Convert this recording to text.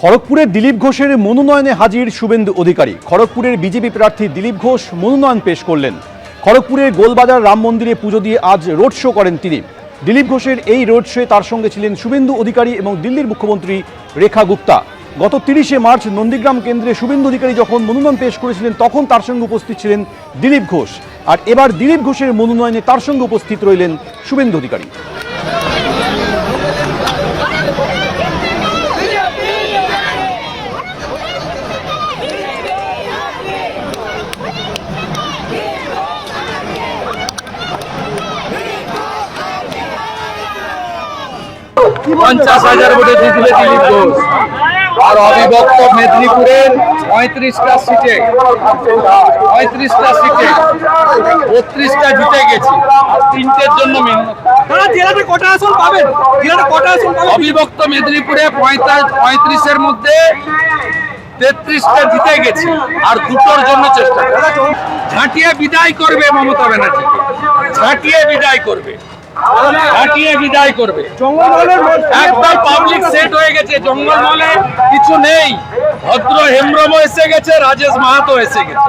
খড়গপুরের দিলীপ ঘোষের মনোনয়নে হাজির শুভেন্দু অধিকারী। খড়গপুরের বিজেপি প্রার্থী দিলীপ ঘোষ মনোনয়ন পেশ করলেন। খড়গপুরের গোলবাজার রাম মন্দিরে পুজো দিয়ে আজ রোড শো করেন তিনি। দিলীপ ঘোষের এই রোড শোয়ে তার সঙ্গে ছিলেন শুভেন্দু অধিকারী এবং দিল্লির মুখ্যমন্ত্রী রেখা গুপ্তা। গত 30শে মার্চ নন্দীগ্রাম কেন্দ্রে শুভেন্দু অধিকারী যখন মনোনয়ন পেশ করেছিলেন তখন তার সঙ্গে উপস্থিত ছিলেন দিলীপ ঘোষ, আর এবার দিলীপ ঘোষের মনোনয়নে তার সঙ্গে উপস্থিত রইলেন শুভেন্দু অধিকারী। পঞ্চাশ হাজার ভোটে জিতবে দিলীপ ঘোষ। আর অবিভক্ত মেদিনীপুরের 35টা সিটে 32টা জিতে গেছি। আর 3টের জন্য জেলাতে কটা আসন পাবেন? অবিভক্ত মেদিনীপুরে 35-এর মধ্যে 33টা জিতে গেছি, আর 2টোর জন্য চেষ্টা করব। ঝাঁটিয়ে বিদায় করবে মমতা ব্যানার্জি, ঝাঁটিয়ে বিদায় করবে। একবার পাবলিক সেট হয়ে গেছে, জঙ্গলমহলে কিছু নেই। ভদ্র হেমব্রম এসে গেছে, রাজেশ মাহাতো এসে গেছে।